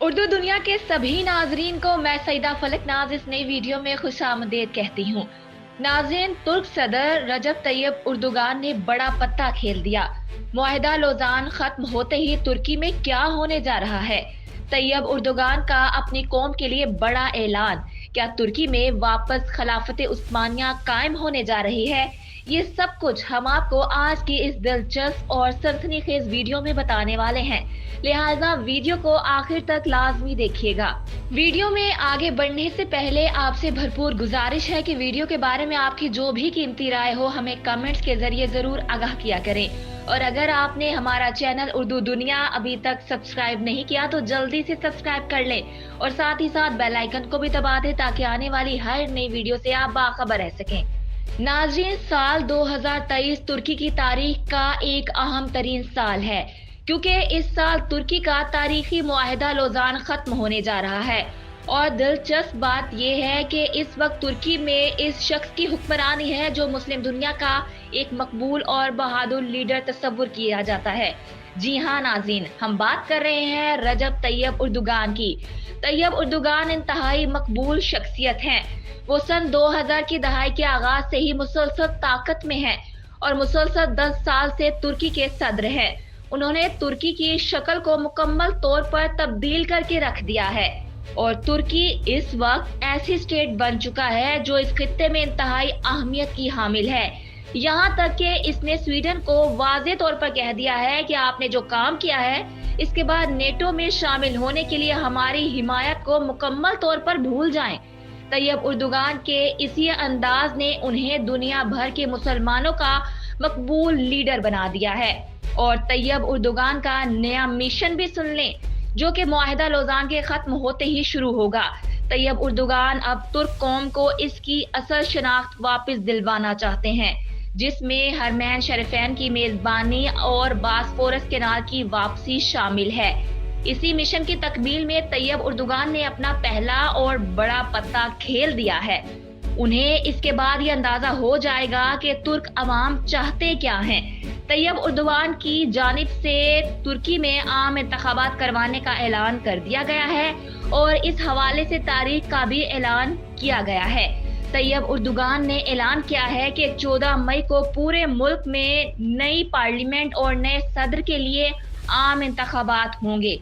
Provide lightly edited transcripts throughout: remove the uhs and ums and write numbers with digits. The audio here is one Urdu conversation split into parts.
اردو دنیا کے سبھی ناظرین کو میں سیدہ فلک ناز اس نئی ویڈیو میں خوش آمدید کہتی ہوں۔ ناظرین، ترک صدر رجب طیب اردوگان نے بڑا پتہ کھیل دیا۔ معاہدہ لوزان ختم ہوتے ہی ترکی میں کیا ہونے جا رہا ہے؟ طیب اردوگان کا اپنی قوم کے لیے بڑا اعلان۔ کیا ترکی میں واپس خلافت عثمانیہ قائم ہونے جا رہی ہے؟ یہ سب کچھ ہم آپ کو آج کی اس دلچسپ اور سنسنی خیز ویڈیو میں بتانے والے ہیں، لہٰذا ویڈیو کو آخر تک لازمی دیکھیے گا۔ ویڈیو میں آگے بڑھنے سے پہلے آپ سے بھرپور گزارش ہے کہ ویڈیو کے بارے میں آپ کی جو بھی قیمتی رائے ہو ہمیں کمنٹس کے ذریعے ضرور آگاہ کیا کریں، اور اگر آپ نے ہمارا چینل اردو دنیا ابھی تک سبسکرائب نہیں کیا تو جلدی سے سبسکرائب کر لیں اور ساتھ ہی ساتھ بیل آئیکن کو بھی دبا دیں تاکہ آنے والی ہر نئی ویڈیو سے آپ باخبر رہ سکیں۔ ناظرین، سال 2023 ترکی کی تاریخ کا ایک اہم ترین سال ہے، کیونکہ اس سال ترکی کا تاریخی معاہدہ لوزان ختم ہونے جا رہا ہے، اور دلچسپ بات یہ ہے کہ اس وقت ترکی میں اس شخص کی حکمرانی ہے جو مسلم دنیا کا ایک مقبول اور بہادر لیڈر تصور کیا جاتا ہے۔ جی ہاں ناظرین، ہم بات کر رہے ہیں رجب طیب اردوگان کی۔ طیب اردوگان انتہائی مقبول شخصیت ہیں۔ وہ سن 2000 کی دہائی کے آغاز سے ہی مسلسل طاقت میں ہیں اور مسلسل 10 سال سے ترکی کے صدر ہیں۔ انہوں نے ترکی کی شکل کو مکمل طور پر تبدیل کر کے رکھ دیا ہے، اور ترکی اس وقت ایسی اسٹیٹ بن چکا ہے جو اس خطے میں انتہائی اہمیت کی حامل ہے۔ یہاں تک کہ اس نے سویڈن کو واضح طور پر کہہ دیا ہے کہ آپ نے جو کام کیا ہے اس کے بعد نیٹو میں شامل ہونے کے لیے ہماری حمایت کو مکمل طور پر بھول جائیں۔ طیب اردوگان کے اسی انداز نے انہیں دنیا بھر کے مسلمانوں کا مقبول لیڈر بنا دیا ہے۔ اور طیب اردوگان کا نیا مشن بھی سن لیں، جو کہ معاہدہ لوزان کے ختم ہوتے ہی شروع ہوگا۔ طیب اردوگان اب ترک قوم کو اس کی اصل شناخت واپس دلوانا چاہتے ہیں، جس میں حرمین شریفین کی میزبانی اور باسفورس کینال کی واپسی شامل ہے۔ اسی مشن کی تکمیل میں طیب اردوگان نے اپنا پہلا اور بڑا پتہ کھیل دیا ہے۔ انہیں اس کے بعد یہ اندازہ ہو جائے گا کہ ترک عوام چاہتے کیا ہیں۔ طیب اردوگان کی جانب سے ترکی میں عام انتخابات کروانے کا اعلان کر دیا گیا ہے، اور اس حوالے سے تاریخ کا بھی اعلان کیا گیا ہے۔ طیب اردوگان نے اعلان کیا ہے کہ 14 مئی کو پورے ملک میں نئی پارلیمنٹ اور نئے صدر کے لیے عام انتخابات ہوں گے۔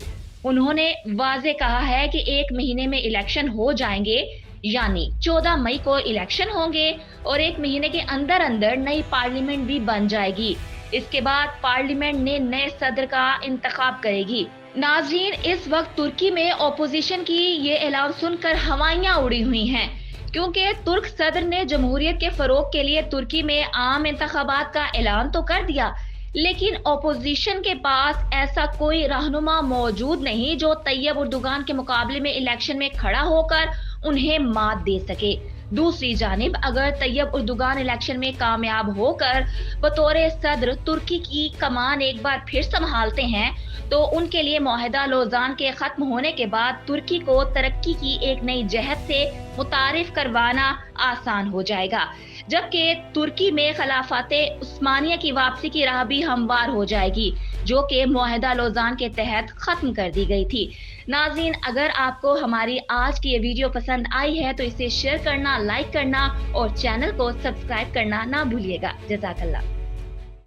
انہوں نے واضح کہا ہے کہ 1 مہینے میں الیکشن ہو جائیں گے، یعنی 14 مئی کو الیکشن ہوں گے اور 1 مہینے کے اندر نئی پارلیمنٹ بھی بن جائے گی۔ اس کے بعد پارلیمنٹ نے نئے صدر کا انتخاب کرے گی۔ ناظرین، اس وقت ترکی میں اپوزیشن کی یہ اعلان سن کر ہوائیاں اڑی ہوئی ہیں، کیونکہ ترک صدر نے جمہوریت کے فروغ کے لیے ترکی میں عام انتخابات کا اعلان تو کر دیا، لیکن اپوزیشن کے پاس ایسا کوئی رہنما موجود نہیں جو طیب اردوگان کے مقابلے میں الیکشن میں کھڑا ہو کر انہیں مات دے سکے۔ دوسری جانب اگر طیب اردوگان الیکشن میں کامیاب ہو کر بطور صدر ترکی کی کمان ایک بار پھر سنبھالتے ہیں تو ان کے لیے معاہدہ لوزان کے ختم ہونے کے بعد ترکی کو ترقی کی ایک نئی جہت سے متعارف کروانا آسان ہو جائے گا، جبکہ ترکی میں خلافت عثمانیہ کی واپسی کی راہ بھی ہموار ہو جائے گی، جو کہ معاہدہ لوزان کے تحت ختم کر دی گئی تھی۔ ناظرین، اگر آپ کو ہماری آج کی یہ ویڈیو پسند آئی ہے تو اسے شیئر کرنا، لائک کرنا اور چینل کو سبسکرائب کرنا نہ بھولیے گا۔ جزاک اللہ۔